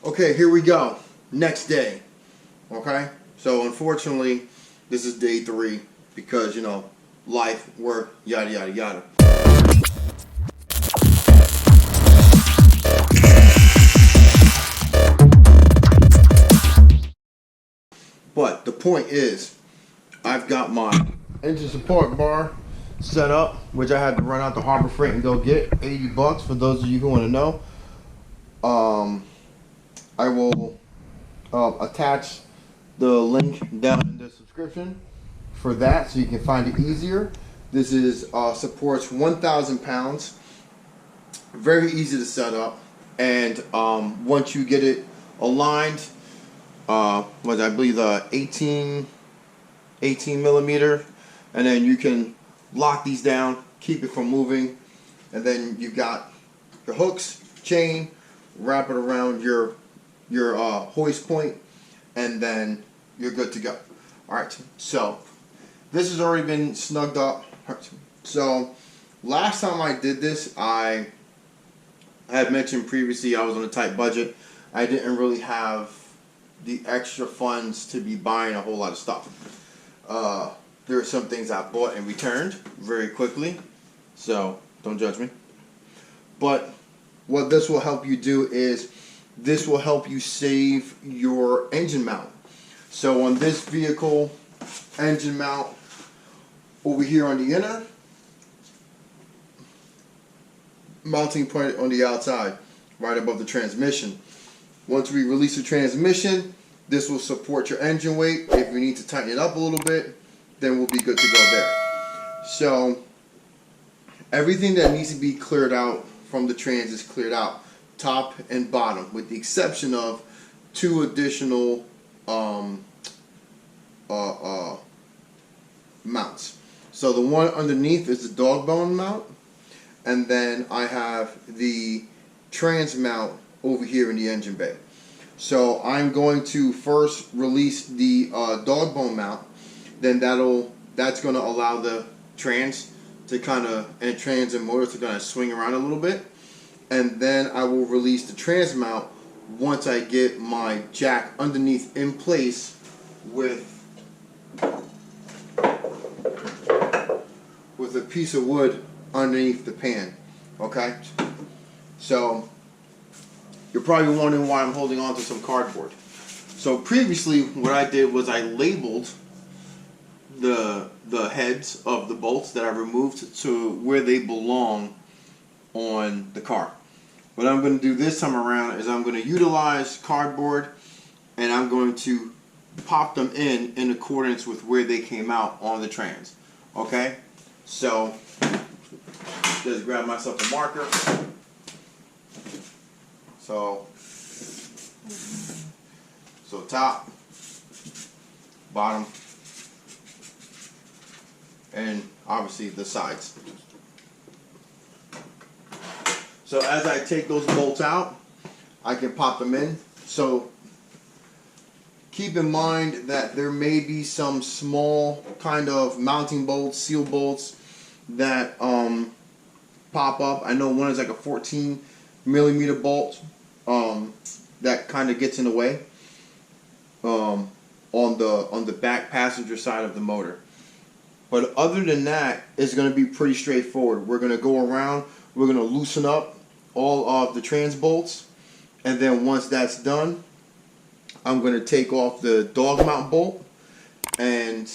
Okay, here we go. Next day. Okay? So unfortunately, this is day 3 because, you know, life, work, yada, yada, yada. But the point is, I've got my engine support bar set up, which I had to run out to Harbor Freight and go get. $80 for those of you who want to know. I will attach the link down in the description for that so you can find it easier. This is supports 1,000 pounds. Very easy to set up, and once you get it aligned, was I believe 18 millimeter, and then you can lock these down, keep it from moving, and then you've got your hooks, chain, wrap it around your hoist point, and then you're good to go. Alright, so this has already been snugged up. So last time I did this, I had mentioned previously I was on a tight budget. I didn't really have the extra funds to be buying a whole lot of stuff. There are some things I bought and returned very quickly, so don't judge me. But what this will help you do is this will help you save your engine mount. So on this vehicle, engine mount over here on the inner, mounting point on the outside, right above the transmission. Once we release the transmission, this will support your engine weight. If you need to tighten it up a little bit, then we'll be good to go there. So everything that needs to be cleared out from the trans is cleared out, top and bottom, with the exception of 2 additional mounts. So the one underneath is the dog bone mount, and then I have the trans mount over here in the engine bay. So I'm going to first release the dog bone mount. Then that's going to allow the trans to and trans and motor to kind of swing around a little bit. And then I will release the trans mount once I get my jack underneath in place with a piece of wood underneath the pan. Okay? So you're probably wondering why I'm holding on to some cardboard. So previously what I did was I labeled the heads of the bolts that I removed to where they belong on the car. What I'm going to do this time around is I'm going to utilize cardboard, and I'm going to pop them in accordance with where they came out on the trans. Okay? So just grab myself a marker. So top, bottom, and obviously the sides. So as I take those bolts out, I can pop them in. So keep in mind that there may be some small kind of mounting bolts, seal bolts that pop up. I know one is like a 14 millimeter bolt that kind of gets in the way on the back passenger side of the motor. But other than that, it's going to be pretty straightforward. We're going to go around, we're going to loosen up all of the trans bolts, and then once that's done, I'm going to take off the dog mount bolt, and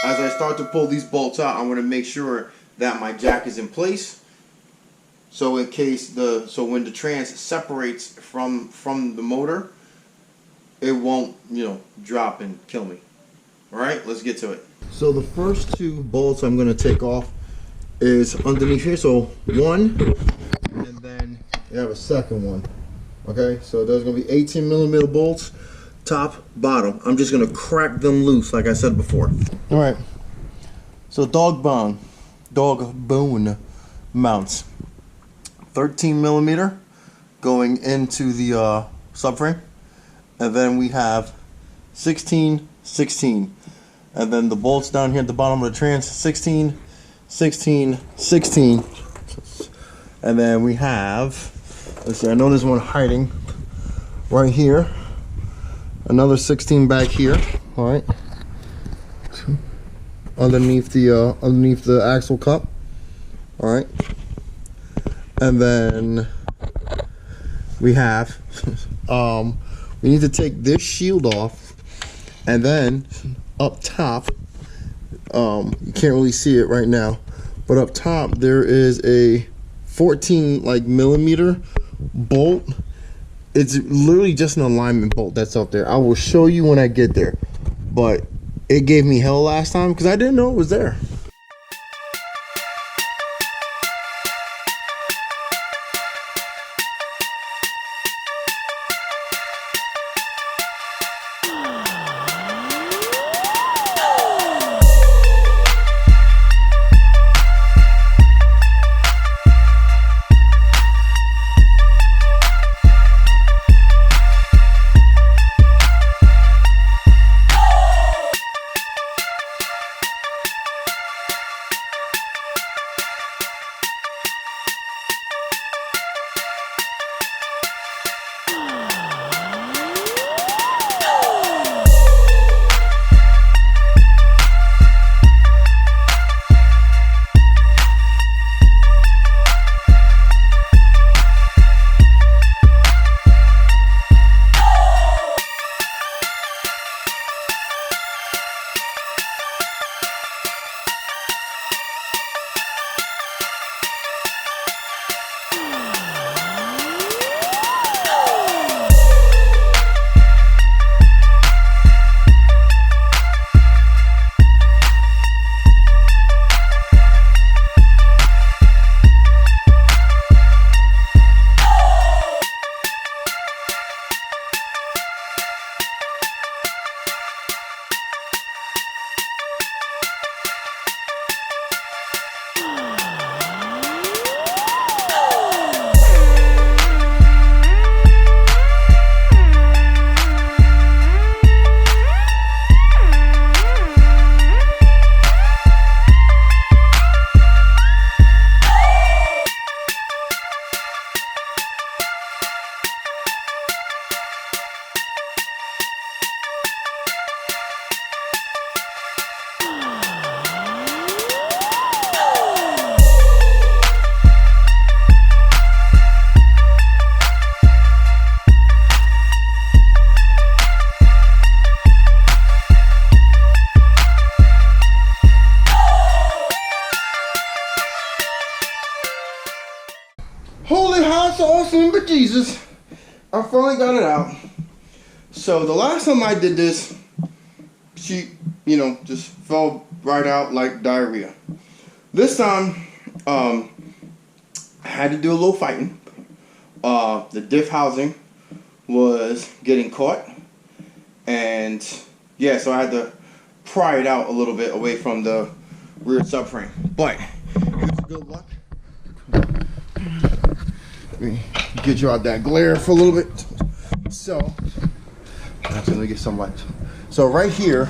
as I start to pull these bolts out, I'm going to make sure that my jack is in place, so in case when the trans separates from the motor, it won't, you know, drop and kill me. Alright, let's get to it. So the first 2 bolts I'm going to take off is underneath here. So one, and then you have a second one. Okay, so there's going to be 18 millimeter bolts, top, bottom. I'm just going to crack them loose like I said before. Alright, so dog bone mounts. 13 millimeter going into the subframe. And then we have 16, 16. And then the bolts down here at the bottom of the trans, 16, 16, 16. And then we have, let's see, I know there's one hiding. right here, another 16 back here. All right, underneath the axle cup. All right, and then we have we need to take this shield off, and then up top, you can't really see it right now, but up top there is a 14 millimeter bolt. It's literally just an alignment bolt that's up there. I will show you when I get there, but it gave me hell last time because I didn't know it was there. Holy hot sauce and bejesus, I finally got it out. So the last time I did this, she, just fell right out like diarrhea. This time, I had to do a little fighting. The diff housing was getting caught, and yeah, so I had to pry it out a little bit away from the rear subframe. But here's good luck. Let me get you out that glare for a little bit. So, let me get some light. So right here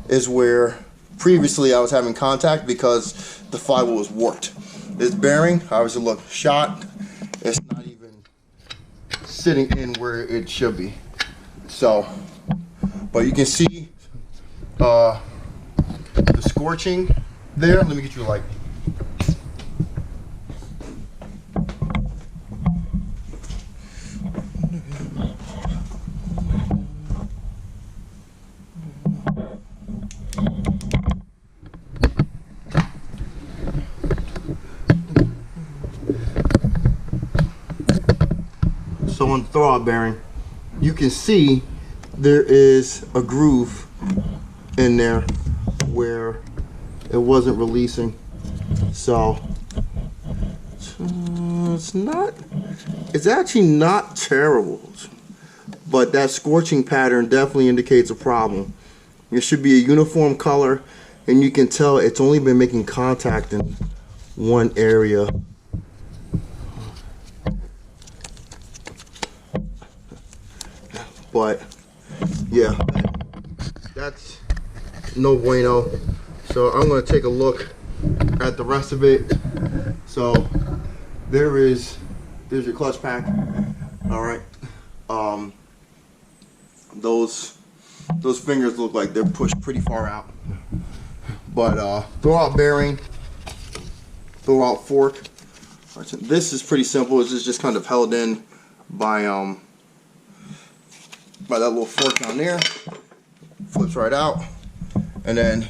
is where previously I was having contact because the flywheel was warped. This bearing, obviously, look, shot. It's not even sitting in where it should be. So, but you can see the scorching there. Let me get you a light. So on the throwout bearing, you can see there is a groove in there where it wasn't releasing. So it's actually not terrible, but that scorching pattern definitely indicates a problem. It should be a uniform color, and you can tell it's only been making contact in one area. But yeah, that's no bueno. So I'm going to take a look at the rest of it. So there's your clutch pack. All right. those fingers look like they're pushed pretty far out. But throw out bearing, throw out fork. Right, so this is pretty simple. It's just kind of held in by that little fork down there. Flips right out, and then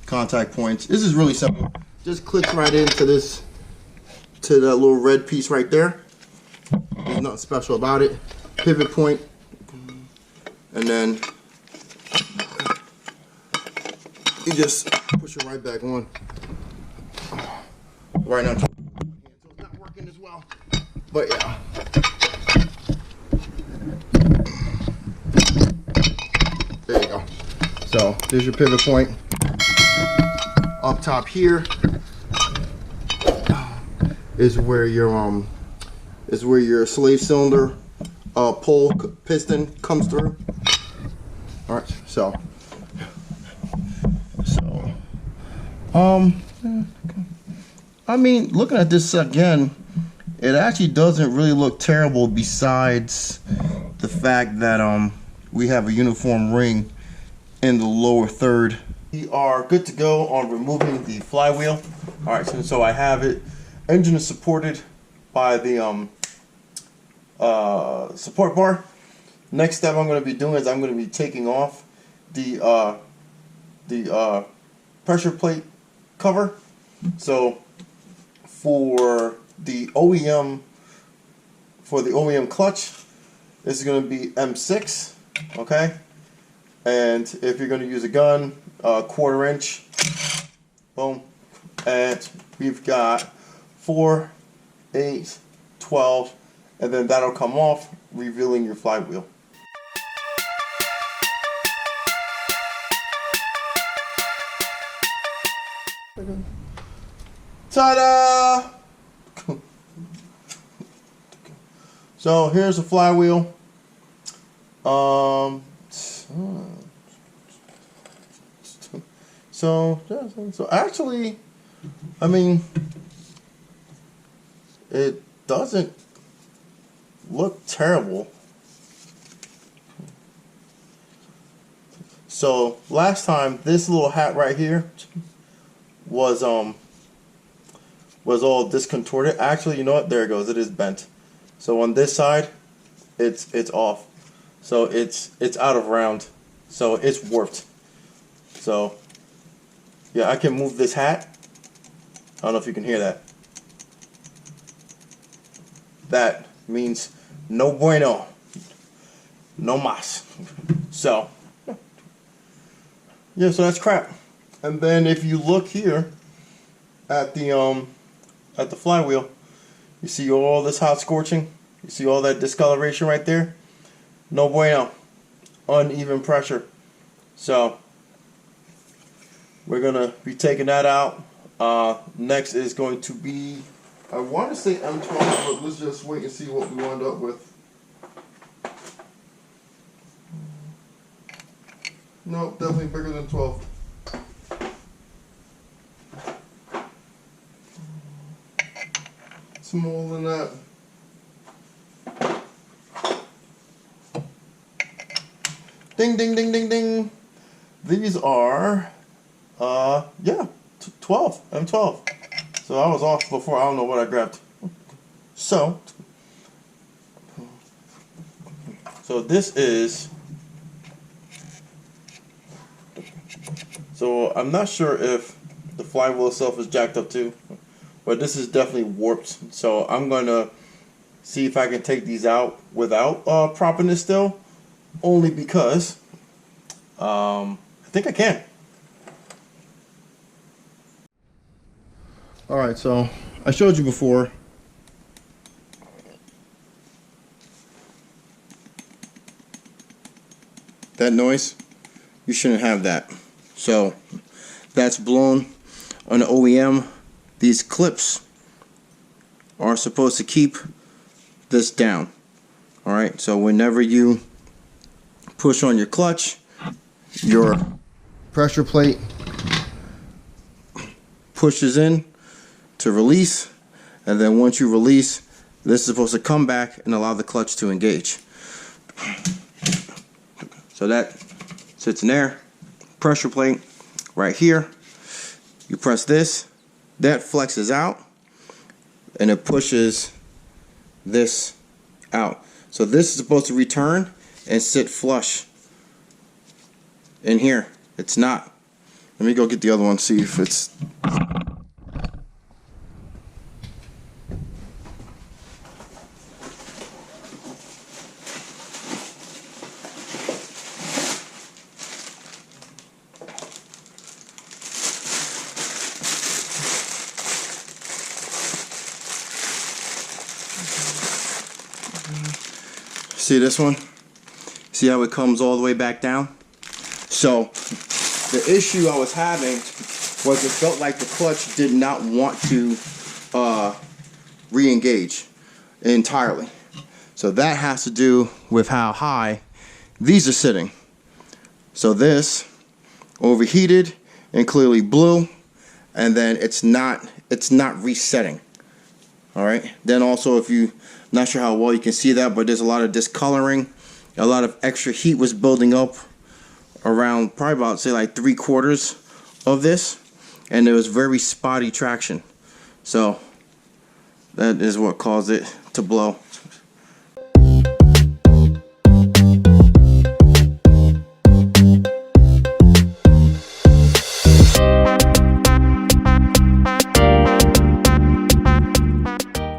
contact points. This is really simple. Just clicks right into this, to that little red piece right there. There's nothing special about it. Pivot point, and then you just push it right back on. Right now, so it's not working as well, but yeah. There you go. So there's your pivot point. Up top here is where your slave cylinder pole piston comes through. All right, so I mean, looking at this again, it actually doesn't really look terrible, besides the fact that we have a uniform ring in the lower third. We are good to go on removing the flywheel. All right, so I have it. Engine is supported by the support bar. Next step I'm going to be doing is I'm going to be taking off the pressure plate cover. So for the OEM clutch, this is going to be M6, okay? And if you're going to use a gun, 1/4 inch, boom. And we've got 4, 8, 12, and then that'll come off, revealing your flywheel. Ta-da! So here's the flywheel. So actually, I mean, it doesn't look terrible. So last time, this little hat right here was all discontorted. Actually, you know what? There it goes. It is bent. So on this side, it's off. So it's out of round. So it's warped. So yeah, I can move this hat. I don't know if you can hear that. That means no bueno, no mas. So yeah, so that's crap. And then if you look here at the flywheel, you see all this hot scorching. You see all that discoloration right there. No bueno, uneven pressure. So we're gonna be taking that out. Next is going to be, I want to say M12, but let's just wait and see what we wind up with. No, definitely bigger than 12. Smaller than that. Ding, ding, ding, ding, ding. These are, yeah, 12, M12. So I was off before, I don't know what I grabbed. So this is, so I'm not sure if the flywheel itself is jacked up too, but this is definitely warped. So I'm going to see if I can take these out without propping this still, only because I think I can. Alright, so I showed you before that noise. You shouldn't have that. So that's blown on the OEM. These clips are supposed to keep this down. Alright, so whenever you push on your clutch, your pressure plate pushes in to release, and then once you release, this is supposed to come back and allow the clutch to engage. So that sits in there. Pressure plate right here. You press this, that flexes out, and it pushes this out. So this is supposed to return and sit flush in here. It's not. Let me go get the other one, see if it's... See this one? See how it comes all the way back down? So the issue I was having was it felt like the clutch did not want to re-engage entirely. So that has to do with how high these are sitting. So this overheated and clearly blew, and then it's not resetting. All right. Then also, if you not sure how well you can see that, but there's a lot of discoloring, a lot of extra heat was building up around probably about, say, like 3/4 of this, and it was very spotty traction. So that is what caused it to blow.